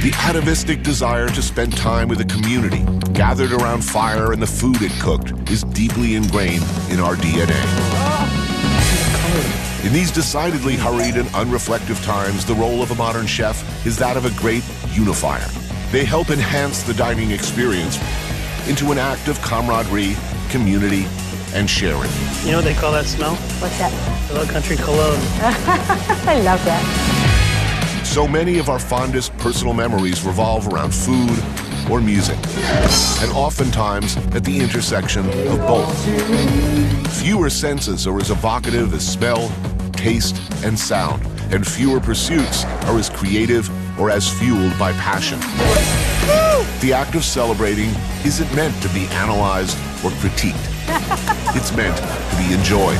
The atavistic desire to spend time with a community gathered around fire and the food it cooked is deeply ingrained in our DNA. In these decidedly hurried and unreflective times, the role of a modern chef is that of a great unifier. They help enhance the dining experience into an act of camaraderie, community, and sharing. You know what they call that smell? What's that? The Low Country cologne. I love that. So many of our fondest personal memories revolve around food or music, and oftentimes at the intersection of both. Fewer senses are as evocative as smell, taste, and sound, and fewer pursuits are as creative or as fueled by passion. The act of celebrating isn't meant to be analyzed or critiqued. It's meant to be enjoyed.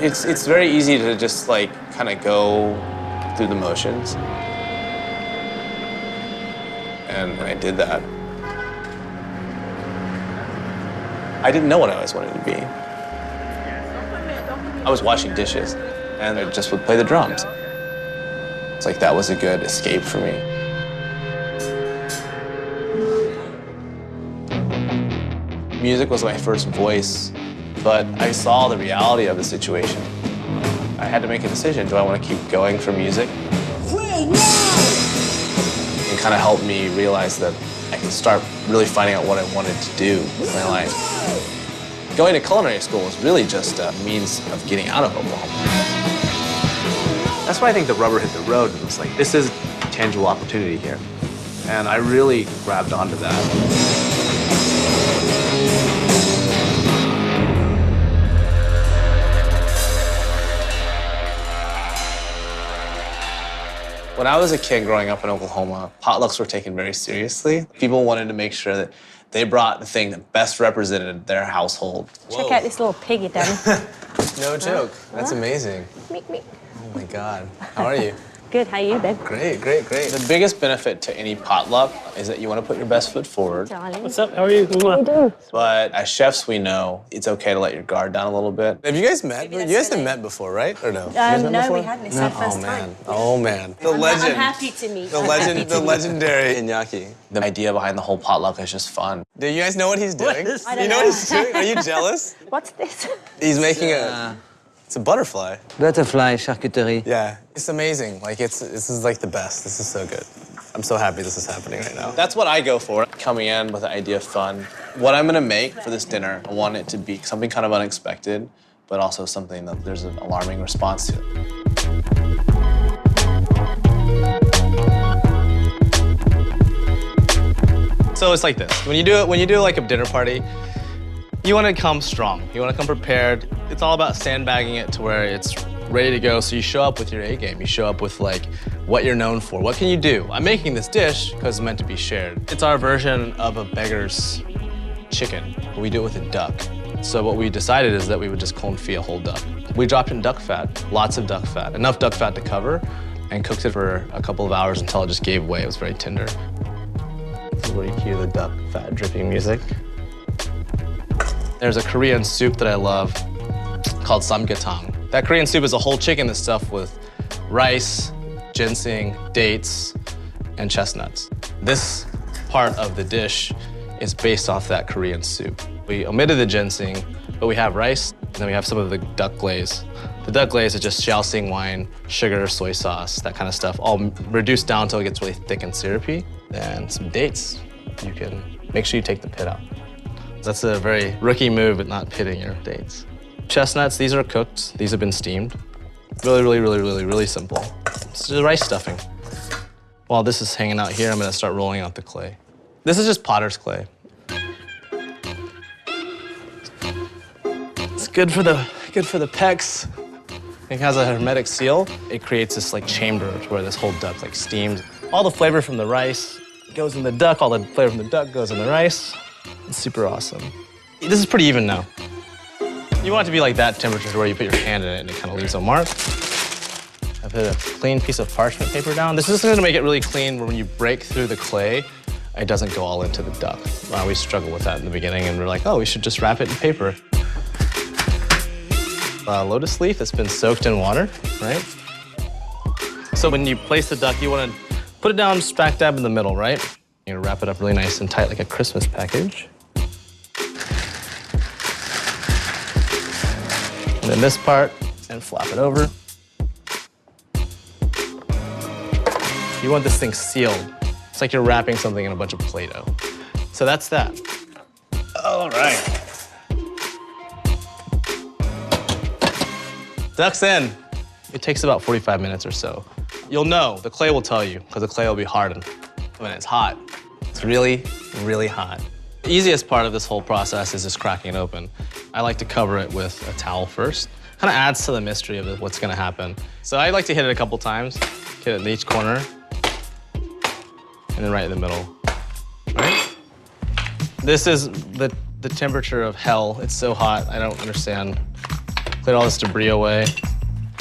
It's very easy to just like kind of go through the motions. And I did that. I didn't know what I always wanted to be. I was washing dishes and I just would play the drums. It's like that was a good escape for me. Music was my first voice, but I saw the reality of the situation. I had to make a decision. Do I want to keep going for music? It kind of helped me realize that I can start really finding out what I wanted to do with my life. Going to culinary school was really just a means of getting out of Oklahoma. That's why I think the rubber hit the road. It was like, this is a tangible opportunity here. And I really grabbed onto that. When I was a kid growing up in Oklahoma, potlucks were taken very seriously. People wanted to make sure that they brought the thing that best represented their household. Check out this little piggy, Daddy. No joke. That's amazing. Meek, meek. Oh my God. How are you? Good, how you, babe? Great, great, great. The biggest benefit to any potluck is that you want to put your best foot forward. Darling. What's up? How are you? How you doing? But as chefs, we know it's okay to let your guard down a little bit. Have you guys met? You guys have met before, right? Or no? No, we hadn't. It's our Oh first man. time. Oh man. The I'm legend. happy to meet. The legend. The legendary Iñaki. The idea behind the whole potluck is just fun. Do you guys know what he's doing? is I You don't know know. what he's doing? Are you jealous? What's this? He's making a. It's a butterfly. Butterfly charcuterie. Yeah. It's amazing. Like this is like the best. This is so good. I'm so happy this is happening right now. That's what I go for, coming in with the idea of fun. What I'm gonna make for this dinner, I want it to be something kind of unexpected, but also something that there's an alarming response to. So it's like this. When you do like a dinner party, you want to come strong. You want to come prepared. It's all about sandbagging it to where it's ready to go. So you show up with your A game. You show up with like what you're known for. What can you do? I'm making this dish because it's meant to be shared. It's our version of a beggar's chicken. We do it with a duck. So what we decided is that we would just confit a whole duck. We dropped in duck fat, lots of duck fat, enough duck fat to cover, and cooked it for a couple of hours until it just gave way. It was very tender. This is where you hear the duck fat dripping music. There's a Korean soup that I love called samgyetang. That Korean soup is a whole chicken that's stuffed with rice, ginseng, dates, and chestnuts. This part of the dish is based off that Korean soup. We omitted the ginseng, but we have rice, and then we have some of the duck glaze. The duck glaze is just Shaoxing wine, sugar, soy sauce, that kind of stuff, all reduced down until it gets really thick and syrupy. And some dates. You can make sure you take the pit out. That's a very rookie move, but not pitting your dates. Chestnuts, these are cooked. These have been steamed. Really simple. It's just rice stuffing. While this is hanging out here, I'm gonna start rolling out the clay. This is just potter's clay. It's good for the pecs. It has a hermetic seal. It creates this like chamber where this whole duck like steams. All the flavor from the rice goes in the duck. All the flavor from the duck goes in the rice. It's super awesome. This is pretty even now. You want it to be like that temperature to where you put your hand in it and it kind of leaves a mark. I put a clean piece of parchment paper down. This is going to make it really clean when you break through the clay. it doesn't go all into the duck. We struggled with that in the beginning, and we're like, oh, we should just wrap it in paper. Lotus leaf that's been soaked in water, right? So when you place the duck, you want to put it down smack dab in the middle, right? You're gonna wrap it up really nice and tight like a Christmas package. And then this part, and flap it over. You want this thing sealed. It's like you're wrapping something in a bunch of Play-Doh. So that's that. All right. Duck's in. It takes about 45 minutes or so. You'll know, the clay will tell you, because the clay will be hardened when it's hot. It's really, really hot. The easiest part of this whole process is just cracking it open. I like to cover it with a towel first. Kind of adds to the mystery of what's gonna happen. So I like to hit it a couple times, hit it in each corner, and then right in the middle, right? This is the temperature of hell. It's so hot, I don't understand. Clear all this debris away.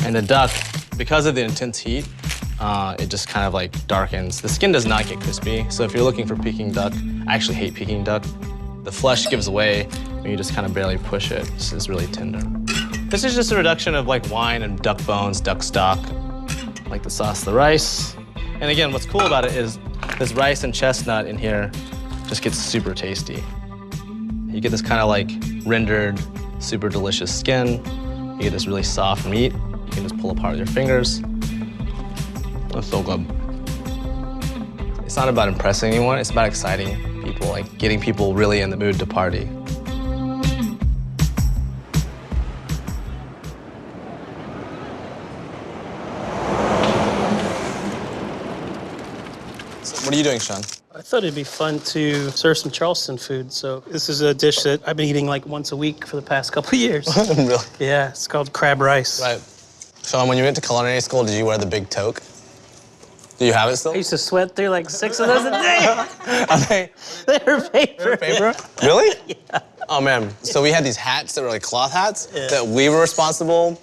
And the duck, because of the intense heat, it just kind of like darkens. The skin does not get crispy, so if you're looking for Peking duck, I actually hate Peking duck. The flesh gives away when you just kind of barely push it. It's really tender. This is just a reduction of like wine and duck bones, duck stock, like the sauce, the rice. And again, what's cool about it is this rice and chestnut in here just gets super tasty. You get this kind of like rendered, super delicious skin. You get this really soft meat. You can just pull apart with your fingers. It's so good. It's not about impressing anyone, it's about exciting people, like getting people really in the mood to party. So what are you doing, Sean? I thought it'd be fun to serve some Charleston food. So this is a dish that I've been eating like once a week for the past couple of years. Really? Yeah, it's called crab rice. Right. Sean, when you went to culinary school, did you wear the big toque? Do you have it still? I used to sweat through like 6 of those a day. Are they? They're paper. Paper? Really? Yeah. Oh, man. So we had these hats that were like cloth hats that we were responsible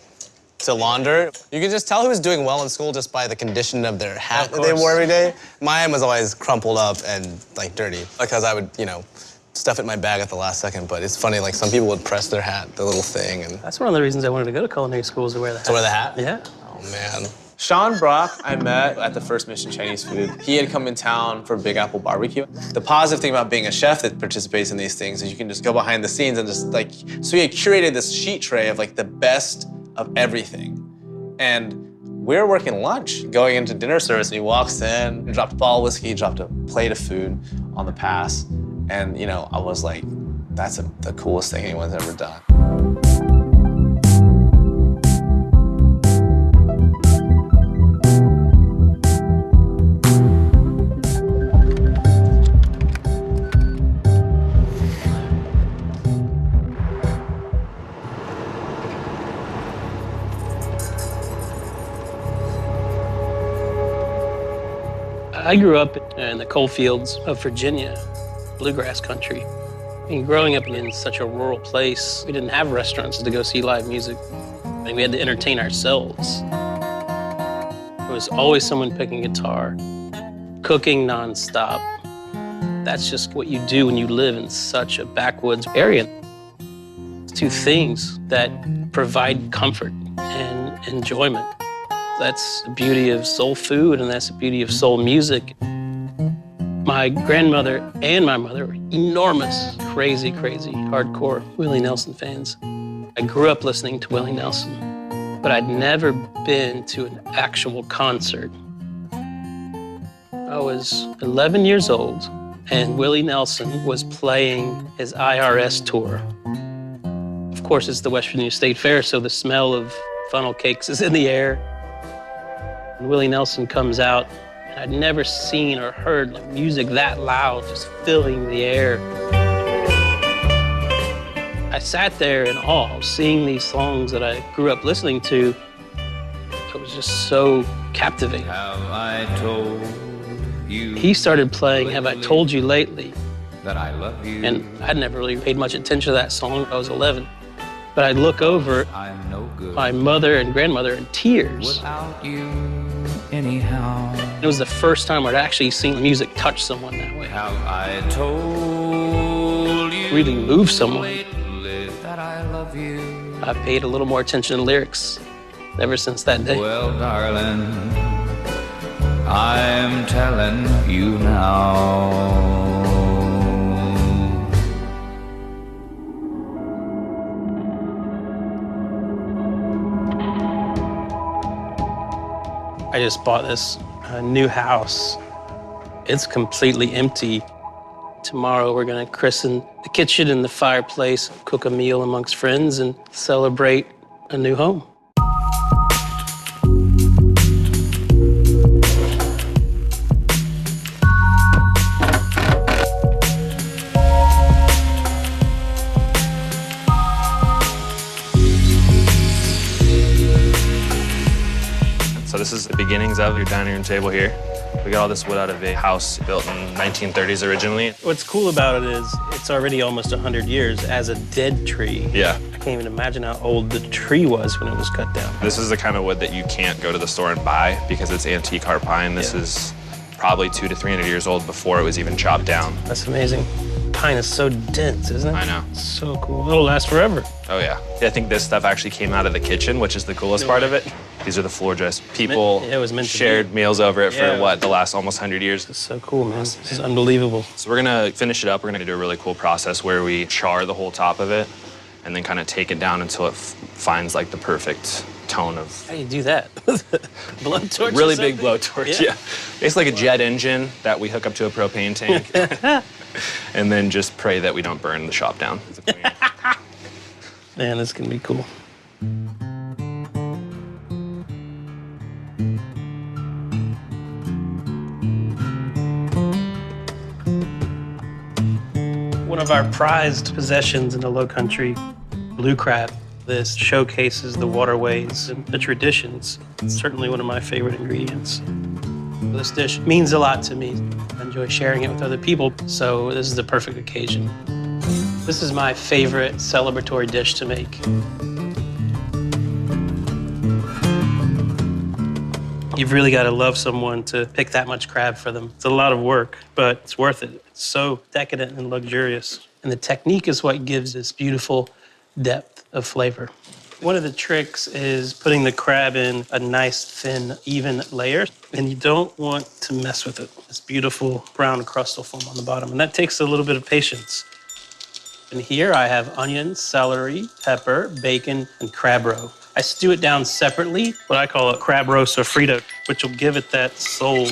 to launder. You could just tell who was doing well in school just by the condition of their hat that they wore every day. Mine was always crumpled up and like dirty because I would, you know, stuff it in my bag at the last second. But it's funny, like some people would press their hat, the little thing. And That's one of the reasons I wanted to go to culinary school is to wear the hat. to wear the hat? Yeah. Oh, man. Sean Brock, I met at the First Mission Chinese Food. He had come in town for Big Apple Barbecue. The positive thing about being a chef that participates in these things is you can just go behind the scenes and just like, so he had curated this sheet tray of like the best of everything. And we were working lunch, going into dinner service, and he walks in, dropped a bottle of whiskey, dropped a plate of food on the pass. And, you know, I was like, that's the coolest thing anyone's ever done. I grew up in the coal fields of Virginia, bluegrass country. And growing up in such a rural place, we didn't have restaurants to go see live music. And we had to entertain ourselves. There was always someone picking guitar, cooking nonstop. That's just what you do when you live in such a backwoods area. It's two things that provide comfort and enjoyment. That's the beauty of soul food, and that's the beauty of soul music. My grandmother and my mother were enormous, crazy, hardcore Willie Nelson fans. I grew up listening to Willie Nelson, but I'd never been to an actual concert. I was 11 years old, and Willie Nelson was playing his IRS tour. Of course, it's the West Virginia State Fair, so the smell of funnel cakes is in the air. And Willie Nelson comes out, and I'd never seen or heard music that loud, just filling the air. I sat there in awe, seeing these songs that I grew up listening to. It was just so captivating. Have I told you? He started playing Have I Told You Lately? That I love you. And I'd never really paid much attention to that song. I was 11. But I'd look over I'm no good my mother and grandmother in tears. without you. anyhow. It was the first time I'd actually seen music touch someone that way. Have I told you Really move someone. lately that I love you? I paid a little more attention to lyrics ever since that day. Well, darling, I'm telling you now. I just bought this new house. It's completely empty. Tomorrow we're gonna christen the kitchen and the fireplace, cook a meal amongst friends, and celebrate a new home. So this is the beginnings of your dining room table here. We got all this wood out of a house built in 1930s originally. What's cool about it is it's already almost 100 years as a dead tree. Yeah. I can't even imagine how old the tree was when it was cut down. This is the kind of wood that you can't go to the store and buy because it's antique heart pine. This is probably 200 to 300 years old before it was even chopped down. That's amazing. Pine is so dense, isn't it? I know. So cool. It'll last forever. Oh yeah. I think this stuff actually came out of the kitchen, which is the coolest part of it. These are the floor dress. People It was meant to shared be. meals over it for Yeah. what, the last almost 100 years? It's so cool, man. This is unbelievable. So we're gonna finish it up. We're gonna do a really cool process where we char the whole top of it and then kind of take it down until it finds like the perfect tone of. How do you do that? Blowtorch? Really big blowtorch, yeah. Basically like a jet engine that we hook up to a propane tank. And then just pray that we don't burn the shop down. Man, this can be cool. One of our prized possessions in the Low Country, blue crab. This showcases the waterways and the traditions. It's certainly one of my favorite ingredients. This dish means a lot to me. I enjoy sharing it with other people, so this is the perfect occasion. This is my favorite celebratory dish to make. You've really got to love someone to pick that much crab for them. It's a lot of work, but it's worth it. It's so decadent and luxurious. And the technique is what gives this beautiful depth of flavor. One of the tricks is putting the crab in a nice, thin, even layer, and you don't want to mess with it. This beautiful brown crustal foam on the bottom, and that takes a little bit of patience. And here I have onions, celery, pepper, bacon, and crab roe. I stew it down separately, what I call a crab roe sofrito, which will give it that soul.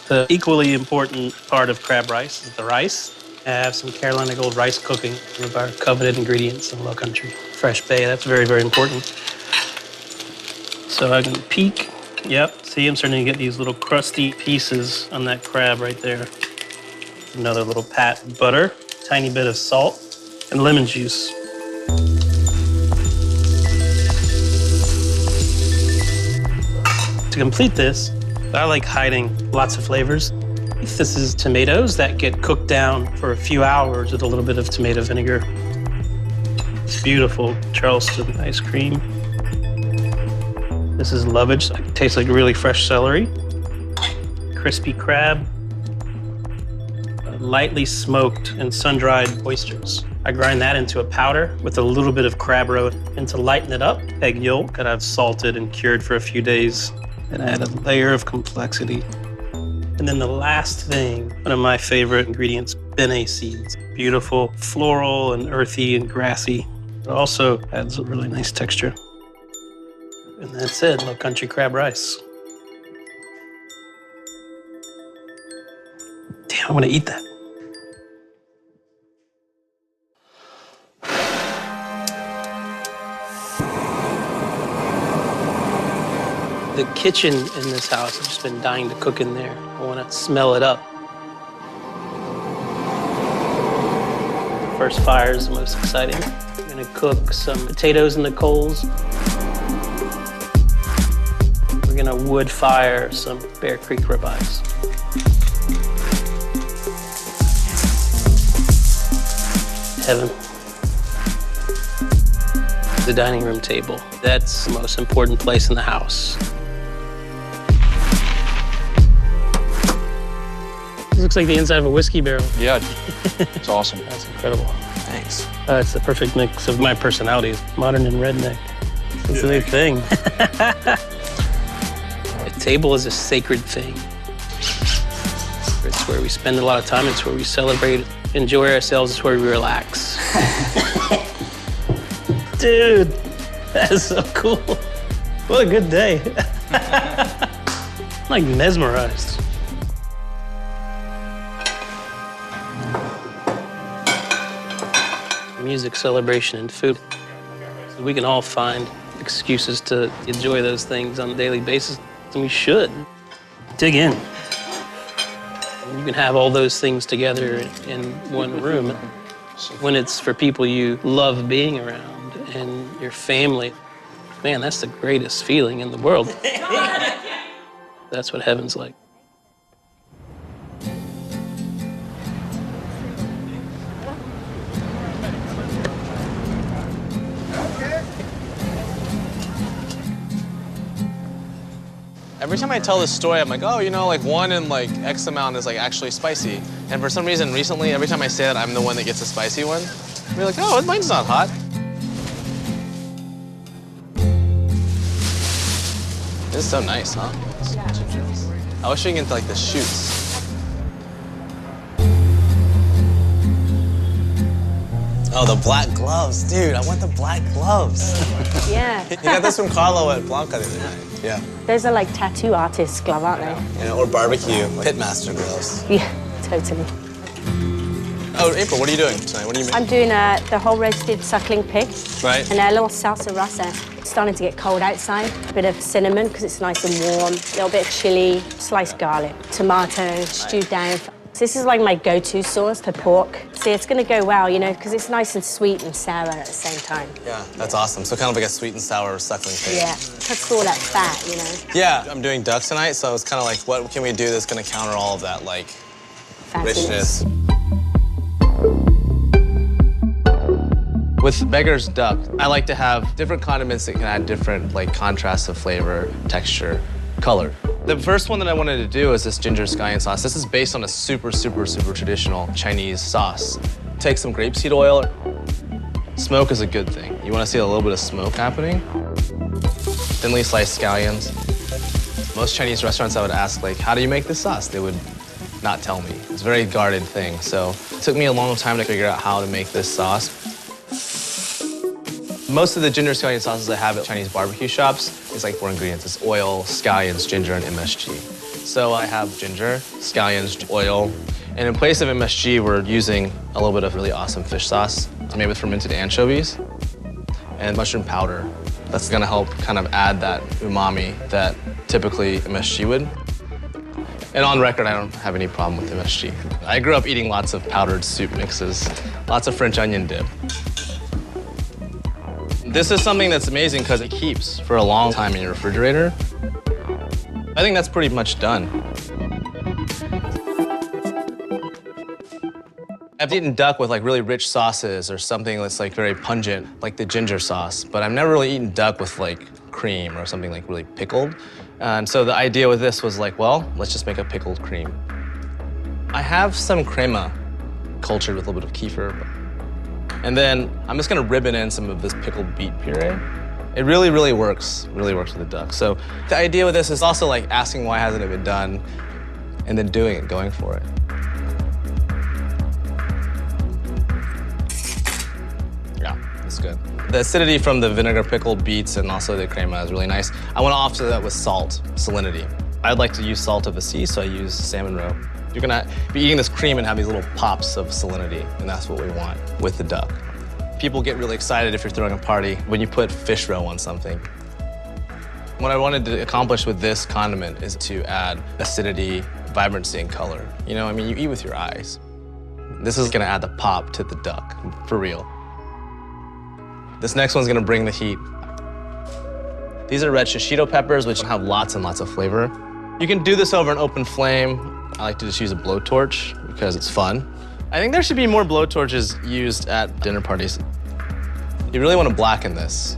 The equally important part of crab rice is the rice. I have some Carolina Gold rice cooking, one of our coveted ingredients in the Low Country. Fresh bay, that's very, very important. So I can peek. Yep, see, I'm starting to get these little crusty pieces on that crab right there. Another little pat of butter, tiny bit of salt, and lemon juice. To complete this, I like hiding lots of flavors. This is tomatoes that get cooked down for a few hours with a little bit of tomato vinegar. It's beautiful Charleston ice cream. This is lovage. It tastes like really fresh celery. Crispy crab. Lightly smoked and sun-dried oysters. I grind that into a powder with a little bit of crab roe. And to lighten it up, egg yolk that I've salted and cured for a few days and add a layer of complexity. And then the last thing, one of my favorite ingredients, bene seeds. Beautiful, floral and earthy and grassy. It also adds a really nice texture. And that's it, Low Country crab rice. Damn, I want to eat that. The kitchen in this house, I've just been dying to cook in there. I want to smell it up. The first fire is the most exciting. I'm going to cook some potatoes in the coals. We're going to wood fire some Bear Creek ribeyes. Heaven. The dining room table. That's the most important place in the house. looks like the inside of a whiskey barrel. Yeah, it's awesome. That's incredible. Thanks. It's the perfect mix of my personalities, modern and redneck. It's a new thing. The table is a sacred thing. It's where we spend a lot of time. It's where we celebrate, enjoy ourselves. It's where we relax. Dude, that is so cool. What a good day. I'm like mesmerized. Music, celebration, and food. We can all find excuses to enjoy those things on a daily basis, and we should. Dig in. You can have all those things together in one room. When it's for people you love being around and your family, man, that's the greatest feeling in the world. That's what heaven's like. Every time I tell this story, I'm like, oh, you know, like 1 in like X amount is like actually spicy. And for some reason, recently, every time I say that, I'm the one that gets a spicy one. They're like, oh, mine's not hot. This is so nice, huh? I wish we could get into like the shoots. Oh, the black gloves. Dude, I want the black gloves. Yeah. You got this from Carlo at Blanca the other night. Yeah. Those are like tattoo artists' glove, aren't they? Yeah, or barbecue, pitmaster gloves. Yeah, totally. Oh, April, what are you doing tonight? What are you making? I'm doing the whole roasted suckling pig. Right. And a little salsa rasa. It's starting to get cold outside. A bit of cinnamon, because it's nice and warm. A little bit of chili, sliced garlic, tomato, stewed down. So this is like my go-to sauce for pork. See, it's gonna go well, you know, because it's nice and sweet and sour at the same time. Yeah, that's awesome. So kind of like a sweet and sour suckling pig. Yeah, cuts all that fat, you know. Yeah, I'm doing duck tonight, so I was kind of like, what can we do that's gonna counter all of that, like, richness? With Beggar's Duck, I like to have different condiments that can add different, like, contrasts of flavor, texture, color. The first one that I wanted to do is this ginger scallion sauce. This is based on a super traditional Chinese sauce. Take some grapeseed oil. Smoke is a good thing. You want to see a little bit of smoke happening. Thinly sliced scallions. Most Chinese restaurants I would ask, like, how do you make this sauce? They would not tell me. It's a very guarded thing. So it took me a long time to figure out how to make this sauce. Most of the ginger scallion sauces I have at Chinese barbecue shops is like 4 ingredients. It's oil, scallions, ginger, and MSG. So I have ginger, scallions, oil, and in place of MSG, we're using a little bit of really awesome fish sauce made with fermented anchovies and mushroom powder. That's gonna help kind of add that umami that typically MSG would. And on record, I don't have any problem with MSG. I grew up eating lots of powdered soup mixes, lots of French onion dip. This is something that's amazing because it keeps for a long time in your refrigerator. I think that's pretty much done. I've eaten duck with like really rich sauces or something that's like very pungent, like the ginger sauce, but I've never really eaten duck with like cream or something like really pickled. And so the idea with this was like, well, let's just make a pickled cream. I have some crema cultured with a little bit of kefir. And then I'm just gonna ribbon in some of this pickled beet puree. It really works with the duck. So the idea with this is also like asking why hasn't it been done and then doing it, going for it. Yeah, it's good. The acidity from the vinegar pickled beets and also the crema is really nice. I want to offset that with salt, salinity. I'd like to use salt of the sea, so I use salmon roe. You're gonna be eating this cream and have these little pops of salinity, and that's what we want with the duck. People get really excited if you're throwing a party when you put fish roe on something. What I wanted to accomplish with this condiment is to add acidity, vibrancy, and color. You know, I mean, you eat with your eyes. This is gonna add the pop to the duck, for real. This next one's gonna bring the heat. These are red shishito peppers, which have lots and lots of flavor. You can do this over an open flame. I like to just use a blowtorch because it's fun. I think there should be more blowtorches used at dinner parties. You really want to blacken this.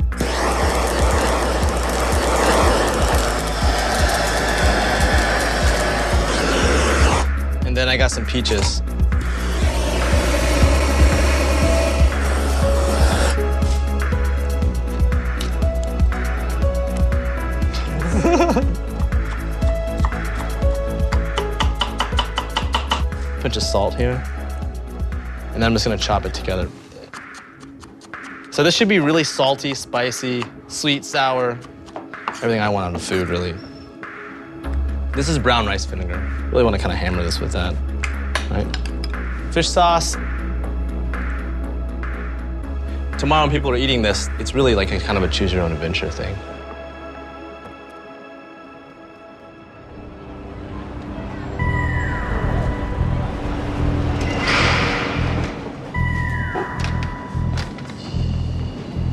And then I I got some peaches. Pinch of salt here. And then I'm just gonna chop it together. So this should be really salty, spicy, sweet, sour. Everything I want out of food, really. This is brown rice vinegar. Really want to kind of hammer this with that, right? Fish sauce. Tomorrow when people are eating this, it's really like a kind of a choose your own adventure thing.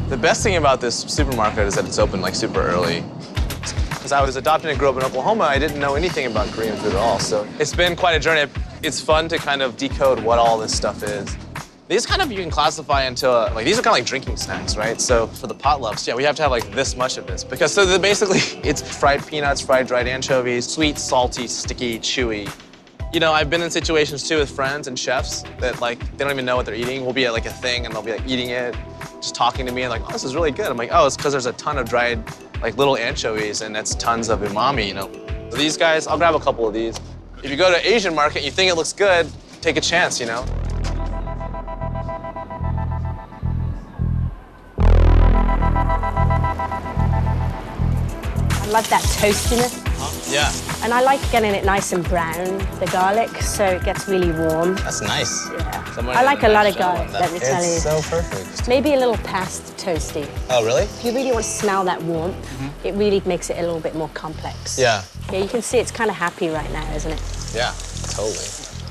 The best thing about this supermarket is that it's open like super early. Because I was adopted and grew up in Oklahoma, I didn't know anything about Korean food at all. So it's been quite a journey. It's fun to kind of decode what all this stuff is. These kind of you can classify into, like these are kind of like drinking snacks, right? So for the potlucks, yeah, we have to have like this much of this. Because so basically it's fried peanuts, fried dried anchovies, sweet, salty, sticky, chewy. You know, I've been in situations too with friends and chefs that like, they don't even know what they're eating. We'll be at like a thing and they'll be like eating it, just talking to me and like, oh, this is really good. I'm like, oh, it's because there's a ton of dried like little anchovies and that's tons of umami, you know. So these guys, I'll grab a couple of these. If you go to an Asian market and you think it looks good, take a chance, you know. I love that toastiness. Yeah. And I like getting it nice and brown, the garlic, so it gets really warm. That's nice. Yeah. Someone I like a lot of shell on garlic, that. let me tell you. It's so perfect. Maybe a little past toasty. Oh, really? If you really want to smell that warmth, it really makes it a little bit more complex. Yeah. Yeah, you can see it's kind of happy right now, isn't it? Yeah, totally.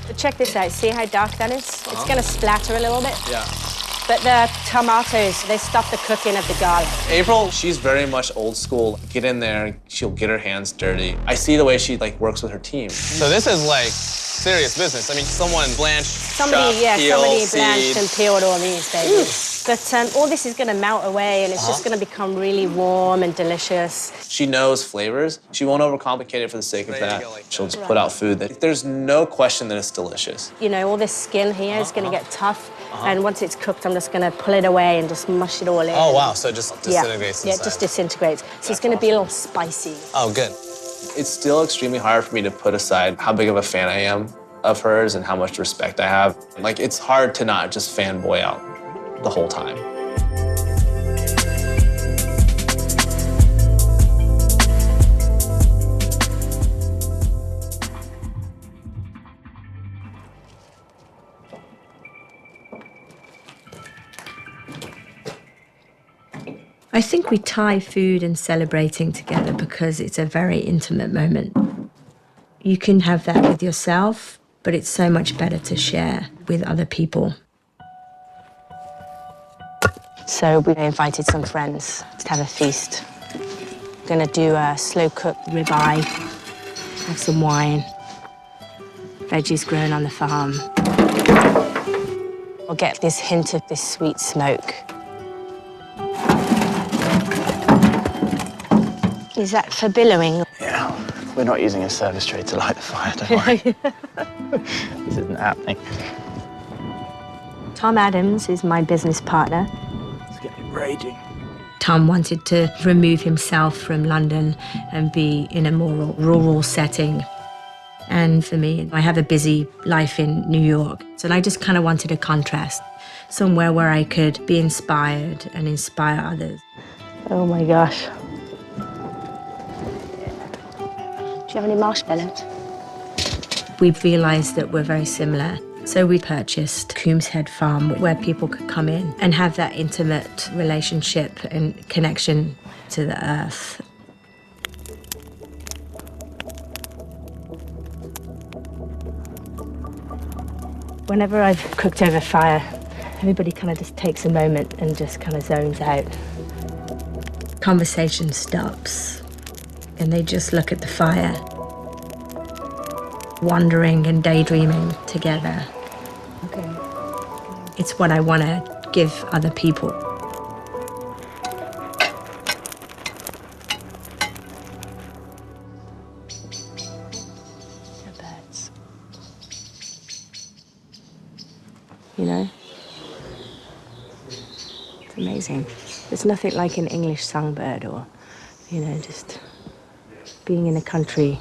But check this out. See how dark that is? It's going to splatter a little bit. Yeah. But the tomatoes, they stop the cooking of the garlic. April, she's very much old school. Get in there, she'll get her hands dirty. I see the way she like works with her team. So this is like serious business. I mean, someone blanched, Somebody blanched and peeled all these, baby. But all this is going to melt away, and it's just going to become really warm and delicious. She knows flavors. She won't overcomplicate it for the sake of that. She'll just put out food that there's no question that it's delicious. You know, all this skin here is going to get tough, and once it's cooked, I'm just going to pull it away and just mush it all in. Oh, wow, so it just disintegrates Yeah, inside. it just disintegrates. So it's going to be a little spicy. Oh, good. It's still extremely hard for me to put aside how big of a fan I am of hers and how much respect I have. Like, it's hard to not just fanboy out the whole time. I think we tie food and celebrating together because it's a very intimate moment. You can have that with yourself, but it's so much better to share with other people. So we invited some friends to have a feast. We're gonna do a slow-cooked ribeye, have some wine, veggies grown on the farm. We'll get this hint of this sweet smoke. Is that for billowing? Yeah, we're not using a service tray to light the fire, don't worry. This isn't happening. Tom Adams is my business partner. It's getting raging. Tom wanted to remove himself from London and be in a more rural setting. And for me, I have a busy life in New York, so I just kind of wanted a contrast, somewhere where I could be inspired and inspire others. Oh my gosh. Do you have any marshmallows? We've realised that we're very similar. So we purchased Coombs Head Farm, where people could come in and have that intimate relationship and connection to the earth. Whenever I've cooked over fire, everybody kind of just takes a moment and just kind of zones out. Conversation stops, and they just look at the fire, wondering and daydreaming together. Okay. It's what I want to give other people. The birds. you know? It's amazing. There's nothing like an English songbird or, you know, just being in a country.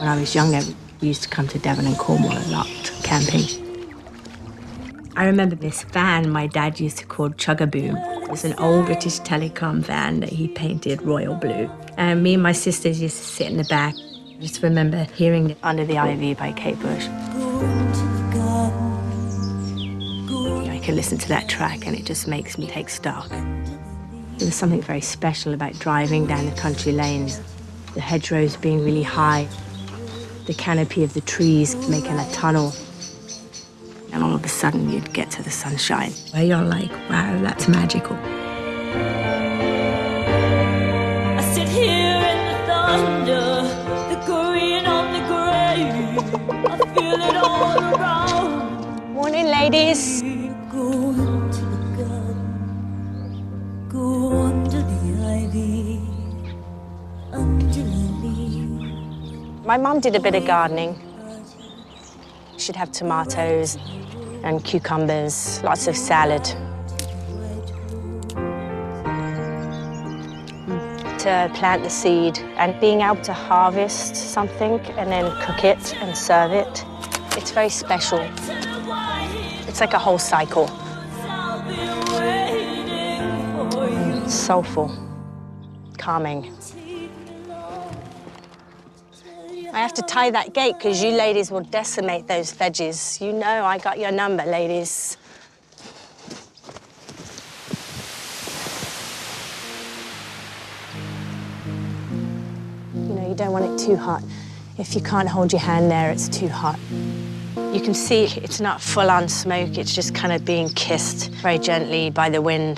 When I was younger, we used to come to Devon and Cornwall a lot, camping. I remember this van my dad used to call Chuggaboom. It was an old British Telecom van that he painted royal blue. And me and my sisters used to sit in the back. I just remember hearing Under the Ivy by Kate Bush. I can listen to that track and it just makes me take stock. There was something very special about driving down the country lanes, the hedgerows being really high, the canopy of the trees making a tunnel. And all of a sudden you'd get to the sunshine, where you're like, wow, that's magical. I sit here in the thunder, the green on the grey. I feel it all around. Morning, ladies. Go into the garden, go under the ivy, under the leaves. My mum did a bit of gardening. She'd have tomatoes and cucumbers, lots of salad. To plant the seed and being able to harvest something and then cook it and serve it, it's very special. It's like a whole cycle. Soulful, calming. I have to tie that gate because you ladies will decimate those veggies. You know I got your number, ladies. You know, you don't want it too hot. If you can't hold your hand there, it's too hot. You can see it's not full-on smoke, it's just kind of being kissed very gently by the wind.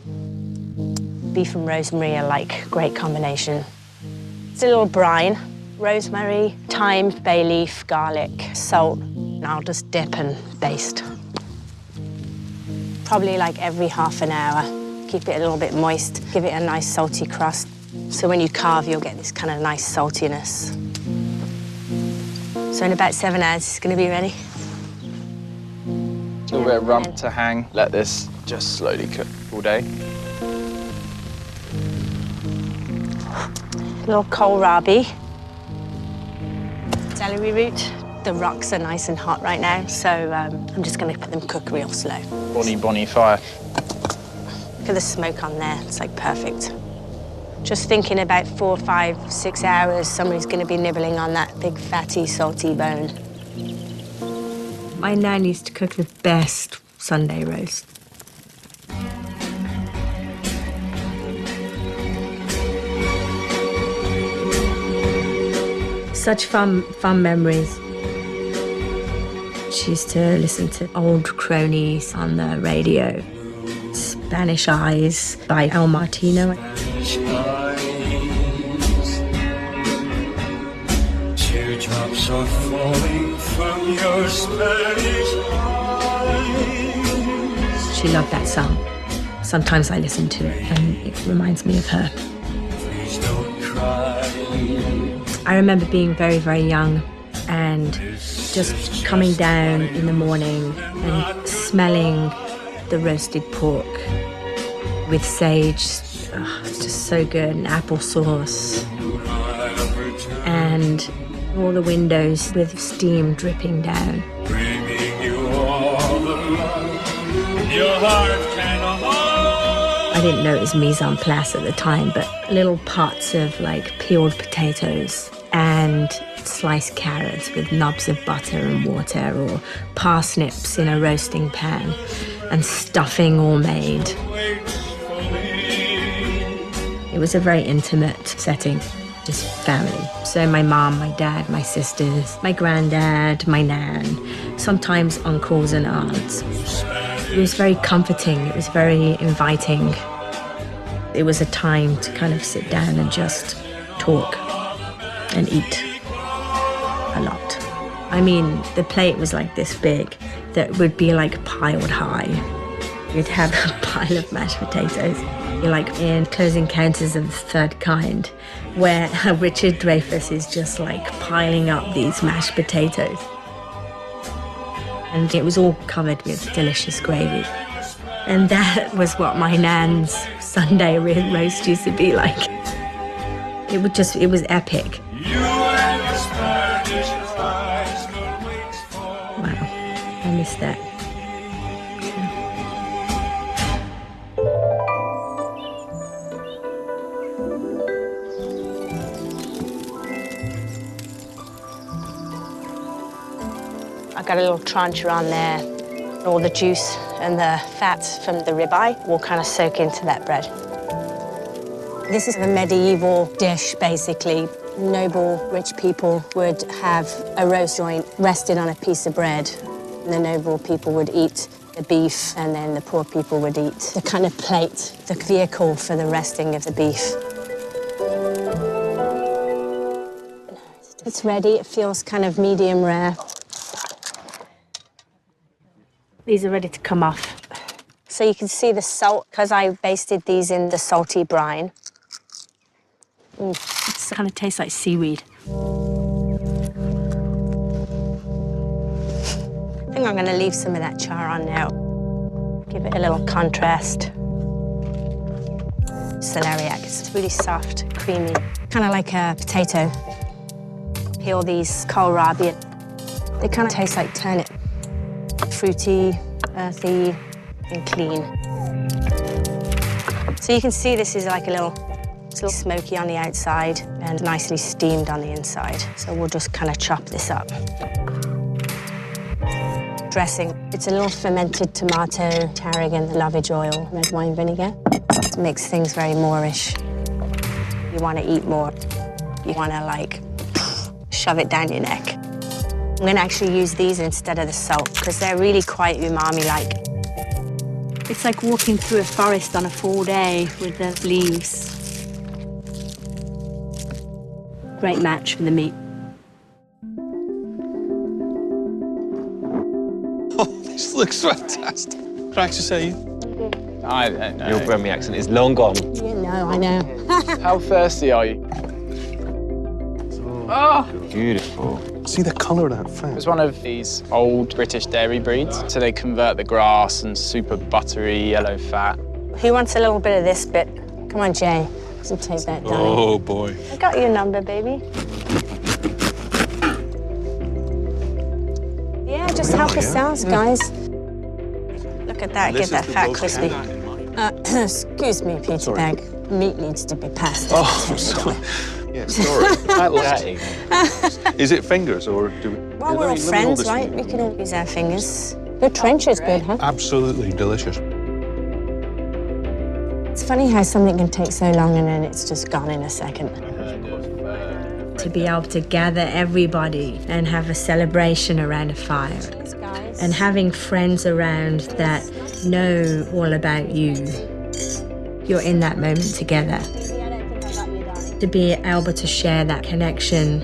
Beef and rosemary are like a great combination. It's a little brine. Rosemary, thyme, bay leaf, garlic, salt, and I'll just dip and baste. Probably like every half an hour. Keep it a little bit moist, give it a nice salty crust. So when you carve, you'll get this kind of nice saltiness. So in about 7 hours, it's gonna be ready. A little bit of rump to hang. Let this just slowly cook all day. A little kohlrabi. Celery root. The rocks are nice and hot right now, so I'm just going to put them cook real slow. Bonnie fire. Look at the smoke on there, it's like perfect. Just thinking about 4, 5, 6 hours, somebody's going to be nibbling on that big, fatty, salty bone. My nan used to cook the best Sunday roast. Such fun memories. She used to listen to old cronies on the radio. Spanish Eyes by El Martino. Teardrops are falling from your Spanish eyes. She loved that song. Sometimes I listen to it and it reminds me of her. Please don't cry. I remember being very, very young and just coming down in the morning and smelling the roasted pork with sage. Oh, it's just so good, and applesauce. And all the windows with steam dripping down. Bringing you all the love your heart can hold. I didn't know it was mise en place at the time, but little pots of like peeled potatoes and sliced carrots with knobs of butter and water, or parsnips in a roasting pan, and stuffing all made. It was a very intimate setting, just family. So my mom, my dad, my sisters, my granddad, my nan, sometimes uncles and aunts. It was very comforting, it was very inviting. It was a time to kind of sit down and just talk and eat a lot. I mean, the plate was like this big that would be like piled high. You'd have a pile of mashed potatoes. You're like in Close Encounters of the Third Kind, where Richard Dreyfuss is just like piling up these mashed potatoes. And it was all covered with delicious gravy. And that was what my nan's Sunday roast used to be like. It was epic. Wow, I miss that. I got a little tranche around there. All the juice and the fat from the ribeye will kind of soak into that bread. This is a medieval dish, basically. Noble, rich people would have a roast joint rested on a piece of bread. The noble people would eat the beef, and then the poor people would eat the kind of plate, the vehicle for the resting of the beef. It's ready. It feels kind of medium rare. These are ready to come off. So you can see the salt, because I basted these in the salty brine. It kind of tastes like seaweed. I think I'm going to leave some of that char on now. Give it a little contrast. Celeriac, it's really soft, creamy, kind of like a potato. Peel these kohlrabi. They kind of taste like turnip. Fruity, earthy, and clean. So you can see this is like it's a little smoky on the outside and nicely steamed on the inside. So we'll just kind of chop this up. Dressing. It's a little fermented tomato, tarragon, lovage oil, red wine vinegar. It makes things very Moorish. You want to eat more. You want to like shove it down your neck. I'm going to actually use these instead of the salt because they're really quite umami-like. It's like walking through a forest on a fall day with the leaves. Great match for the meat. Oh, this looks fantastic. Practice, are you? I don't know. Your Brummy accent is long gone. Yeah, no, I know. How thirsty are you? Oh! Beautiful. See the colour of that fat? It's one of these old British dairy breeds. So they convert the grass and super buttery yellow fat. Who wants a little bit of this bit? Come on, Jay. So take that down. Oh, boy. I got your number, baby. Yeah, just help yourselves, guys. Look at that, get that fat crispy. Excuse me, Peter Bag. Meat needs to be passed. Oh, I'm sorry. Yeah, sorry. Is it fingers or do we... Well, we're all friends, right? We can all use our fingers. Your trench is good, huh? Absolutely delicious. It's funny how something can take so long and then it's just gone in a second. To be able to gather everybody and have a celebration around a fire. And having friends around that know all about you. You're in that moment together. To be able to share that connection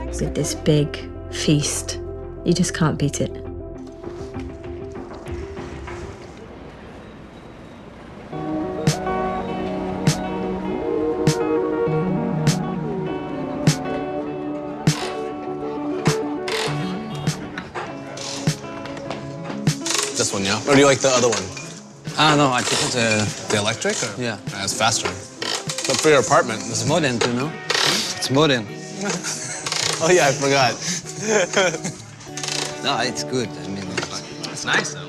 with this big feast, you just can't beat it. This one, yeah? Or do you like the other one? No, I prefer The electric? Or? Yeah. It's faster. But for your apartment, this is modern too, no? It's modern. Oh yeah, I forgot. No, it's good. I mean, it's nice though.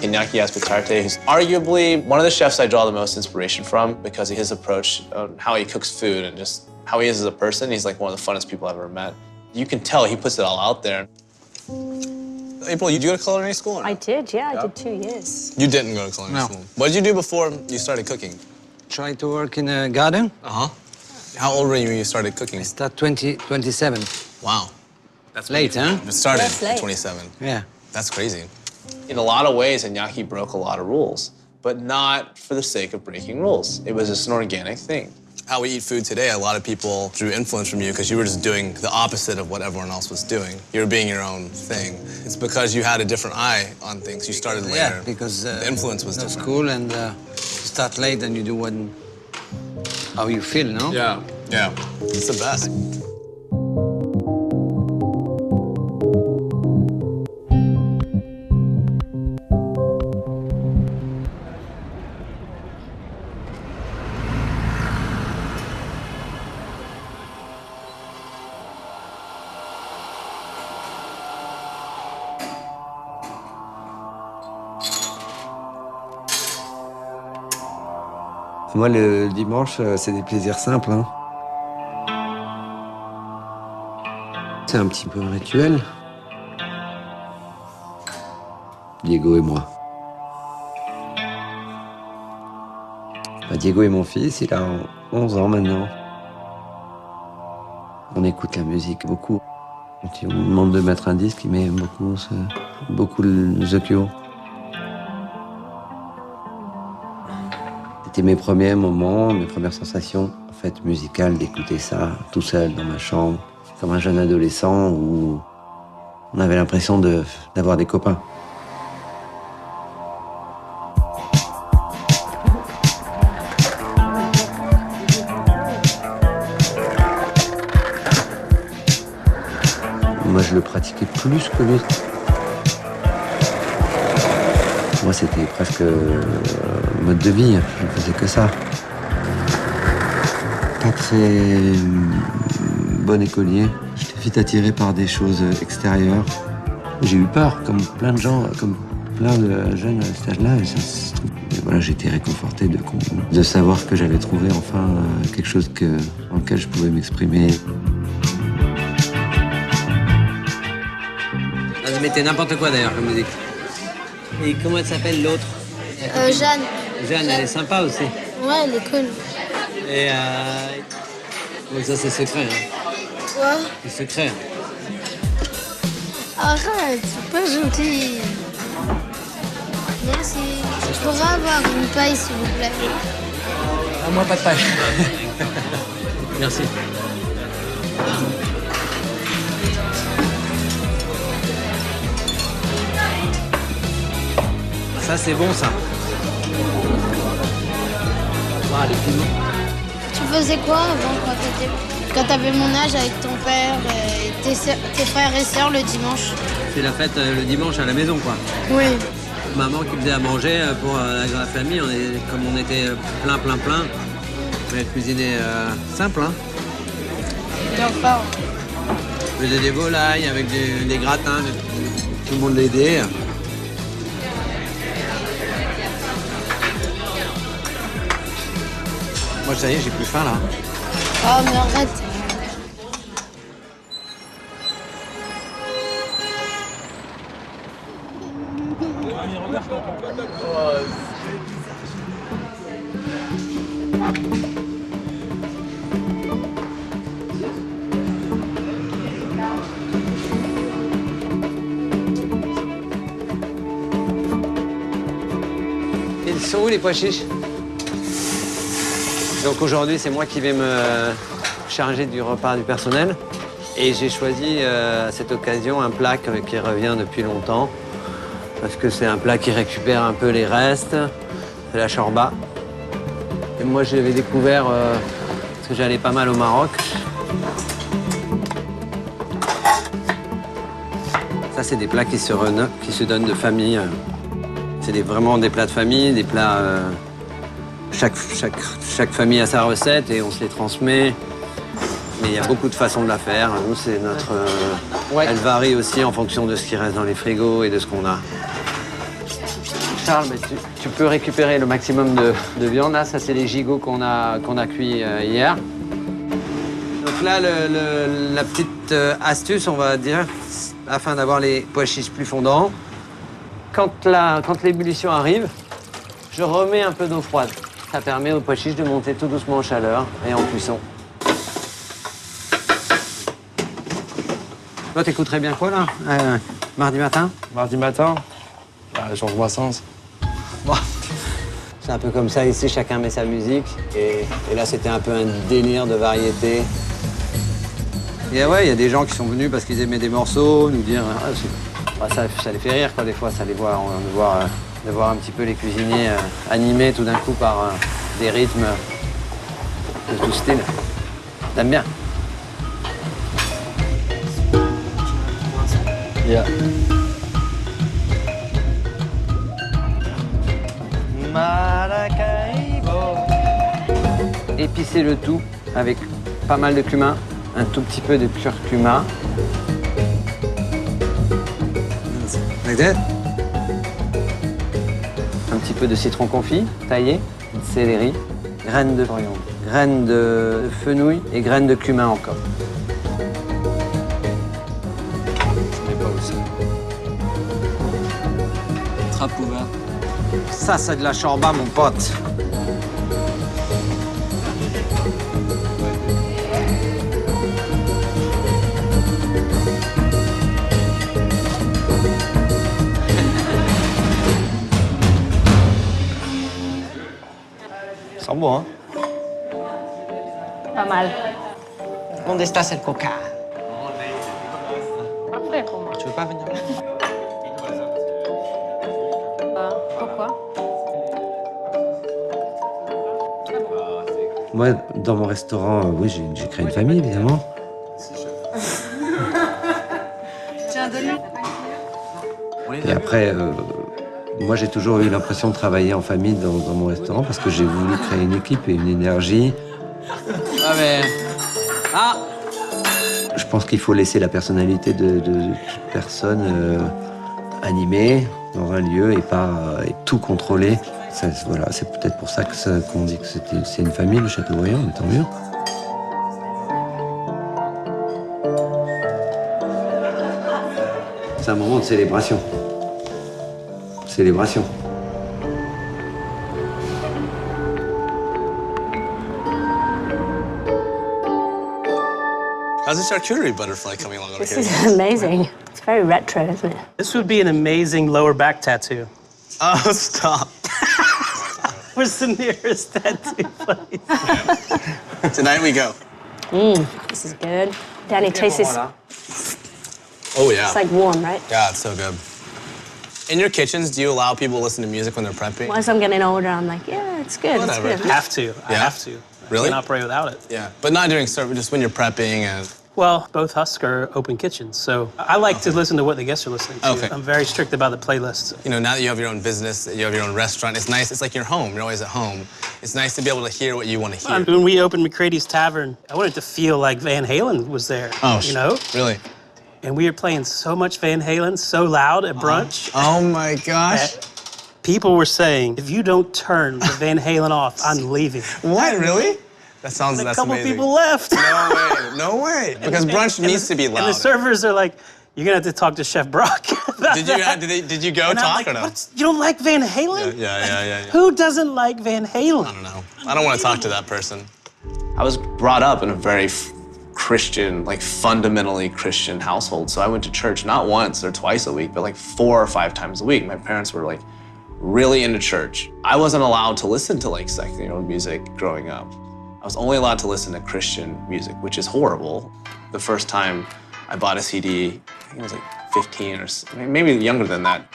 Iñaki Azpitarte, who's arguably one of the chefs I draw the most inspiration from because of his approach on how he cooks food and just how he is as a person. He's like one of the funnest people I've ever met. You can tell he puts it all out there. April, you go to culinary school? Or no? I did, yeah, I did 2 years. You didn't go to culinary school. What did you do before you started cooking? Try to work in a garden. Uh-huh. How old were you when you started cooking? I started 27. Wow. That's late, huh? It started That's late. at 27. Yeah. That's crazy. In a lot of ways, Iñaki broke a lot of rules, but not for the sake of breaking rules. It was just an organic thing. how we eat food today, a lot of people drew influence from you because you were just doing the opposite of what everyone else was doing. You were being your own thing. It's because you had a different eye on things. You started later. Yeah, because the influence was different. School and you start late and you do how you feel, no? Yeah, yeah. It's the best. Moi, le dimanche, c'est des plaisirs simples. Hein. C'est un petit peu un rituel. Diego et moi. Diego est mon fils, il a 11 ans maintenant. On écoute la musique beaucoup. Quand on me demande de mettre un disque, il met beaucoup The Cure. C'était mes premiers moments, mes premières sensations en fait, musicales d'écouter ça tout seul dans ma chambre, comme un jeune adolescent où on avait l'impression d'avoir des copains. Moi, je le pratiquais plus que lui. Moi, c'était presque mode de vie. Je ne faisais que ça. Pas très bon écolier. J'étais vite attiré par des choses extérieures. J'ai eu peur, comme plein de gens, comme plein de jeunes à cet âge-là. Et voilà, j'ai été réconforté de savoir que j'avais trouvé enfin quelque chose dans lequel je pouvais m'exprimer. Vous mettez n'importe quoi d'ailleurs comme musique. Et comment elle s'appelle l'autre? Jeanne. Jeanne, elle est sympa aussi. Ouais, elle est cool. Et bon, ça c'est secret. Hein. Quoi? C'est secret. Arrête, c'est pas gentil. Merci. Je pourrais avoir une paille s'il vous plaît? Ah, moi pas de paille. Merci. Ça, c'est bon, ça. Ah, les piments. Tu faisais quoi avant quand t'avais mon âge avec ton père et tes frères et sœurs le dimanche? C'est la fête le dimanche à la maison, quoi. Oui. Maman qui faisait à manger pour la famille. Comme on était plein. On avait cuisiné simple, hein. Bien fort. On faisait des volailles avec des gratins. Tout le monde l'aidait. Moi, ça y est, j'ai plus faim, là. Oh, mais arrête. Ils sont où, les pois chiches? Donc aujourd'hui, c'est moi qui vais me charger du repas du personnel. Et j'ai choisi à cette occasion un plat qui revient depuis longtemps. Parce que c'est un plat qui récupère un peu les restes. C'est la chorba. Et moi, je l'avais découvert parce que j'allais pas mal au Maroc. Ça, c'est des plats qui se donnent de famille. C'est vraiment des plats de famille, des plats... Chaque famille a sa recette et on se les transmet. Mais il y a beaucoup de façons de la faire. Nous, c'est notre... Elle varie aussi en fonction de ce qui reste dans les frigos et de ce qu'on a. Charles, mais tu peux récupérer le maximum de viande. Là, ça, c'est les gigots qu'on a cuits hier. Donc là, la petite astuce, on va dire, afin d'avoir les pois chiches plus fondants, quand l'ébullition arrive, je remets un peu d'eau froide. Ça permet aux pois chiches de monter tout doucement en chaleur et en cuisson. Toi, t'écouterais bien quoi, là? Mardi matin? Mardi matin, Georges Brassens. Bon. C'est un peu comme ça ici, chacun met sa musique. Et là, c'était un peu un délire de variété. Et ouais, il y a des gens qui sont venus parce qu'ils aimaient des morceaux, nous dire ça les fait rire quoi, des fois, ça les voit, de voir un petit peu les cuisiniers animés tout d'un coup par des rythmes de tout style. T'aimes bien? Yeah. Épicer le tout avec pas mal de cumin, un tout petit peu de curcuma. Like that. Un petit peu de citron confit, taillé, de céleri, graines de coriandre, graines de fenouil et graines de cumin encore. Je mets pas aussi. Trappe ouverte. Ça, c'est de la chorba, mon pote. Ça sent bon, hein? Pas mal. ¿Dónde estás el coca? Parfait pour moi. Tu veux pas venir? Pourquoi? Moi, dans mon restaurant, oui, j'ai créé une famille, évidemment. Et après, moi, j'ai toujours eu l'impression de travailler en famille dans mon restaurant parce que j'ai voulu créer une équipe et une énergie. Ah, mais... Ah! Je pense qu'il faut laisser la personnalité de toute personne animée dans un lieu et pas tout contrôler. Ça, voilà, c'est peut-être pour ça qu'on dit que c'est une famille, le Châteaubriand, mais tant mieux. C'est un moment de célébration. Célébration. How's the charcuterie butterfly coming along over This here? is amazing. It's very retro, isn't it? This would be an amazing lower back tattoo. Oh, stop. Where's the nearest tattoo place? Tonight we go. This is good. Danny, taste this. Oh, yeah. It's like warm, right? Yeah, it's so good. In your kitchens, do you allow people to listen to music when they're prepping? As I'm getting older, I'm like, yeah, it's good. Whatever. It's good. Have to. I have to. Really? I can't operate without it. Yeah, but not during service, just when you're prepping and... Well, both Husk are open kitchens, so I like to listen to what the guests are listening to. Okay. I'm very strict about the playlists. You know, now that you have your own business, you have your own restaurant, it's nice. It's like your home. You're always at home. It's nice to be able to hear what you want to hear. When we opened McCrady's Tavern, I wanted to feel like Van Halen was there. Oh, you know? Really? And we were playing so much Van Halen, so loud at brunch. Oh my gosh. People were saying, if you don't turn the Van Halen off, I'm leaving. What, really? That's A couple amazing. people left. No way, no way. Because brunch needs to be loud. And the servers are like, you're gonna have to talk to Chef Brock. Did you go and talk I'm like, or no? "What? You don't like Van Halen? Yeah. Who doesn't like Van Halen? I don't know. I don't want to talk to that person. I was brought up in a very Christian, like fundamentally Christian household. So I went to church not once or twice a week, but like 4 or 5 times a week. My parents were like really into church. I wasn't allowed to listen to like secular music growing up. I was only allowed to listen to Christian music, which is horrible. The first time I bought a CD, I think it was like 15 or maybe younger than that.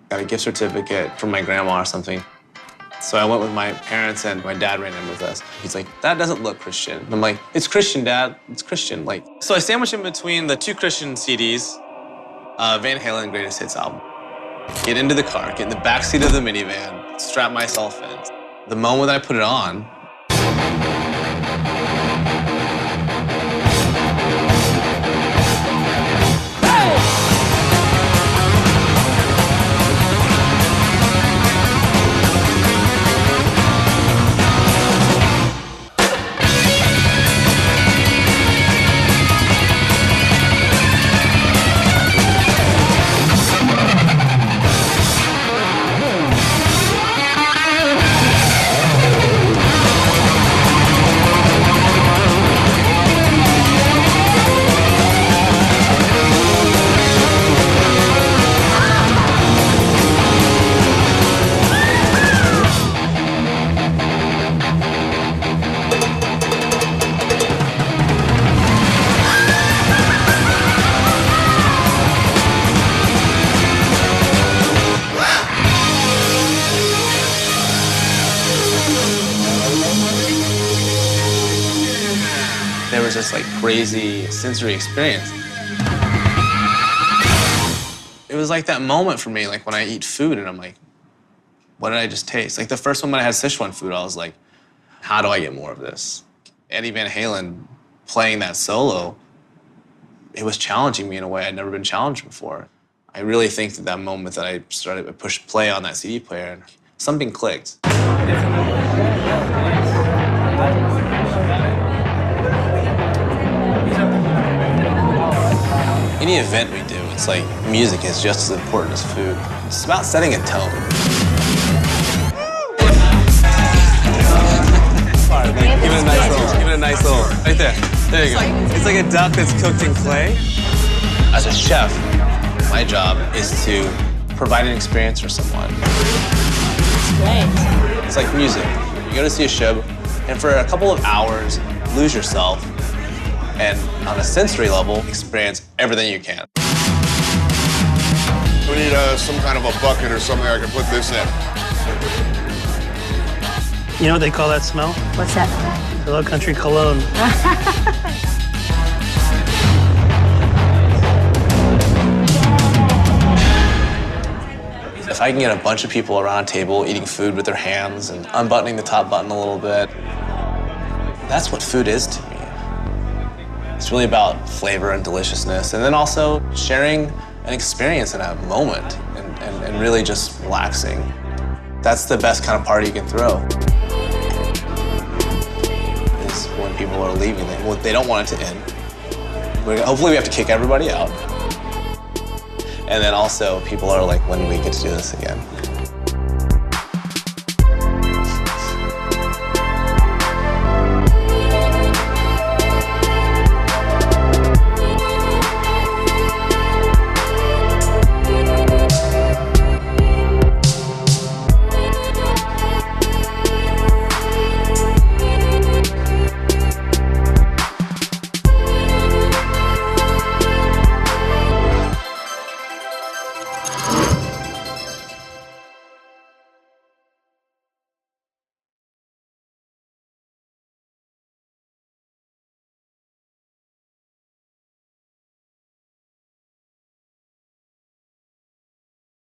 Got a gift certificate from my grandma or something. So I went with my parents and my dad ran in with us. He's like, that doesn't look Christian. And I'm like, it's Christian, Dad, it's Christian. Like, so I sandwiched in between the 2 Christian CDs, Van Halen Greatest Hits album. Get into the car, get in the backseat of the minivan, strap myself in. The moment I put it on, there was this like crazy sensory experience. It was like that moment for me, like when I eat food and I'm like, what did I just taste? Like the first time when I had Sichuan food, I was like, how do I get more of this? Eddie Van Halen playing that solo, it was challenging me in a way I'd never been challenged before. I really think that moment that I started to push play on that CD player, and something clicked. Any event we do, it's like music is just as important as food. It's about setting a tone. All right, like, give it a nice little, right there. There you go. It's like a duck that's cooked in clay. As a chef, my job is to provide an experience for someone. It's great. It's like music. You go to see a show, and for a couple of hours, lose yourself, and on a sensory level, experience everything you can. We need some kind of a bucket or something I can put this in. You know what they call that smell? What's that? Hello Country Cologne. If I can get a bunch of people around a table eating food with their hands and unbuttoning the top button a little bit, that's what food is to me. It's really about flavor and deliciousness, and then also sharing an experience in a moment and really just relaxing. That's the best kind of party you can throw. Is when people are leaving, they don't want it to end. Hopefully we have to kick everybody out. And then also people are like, when do we get to do this again?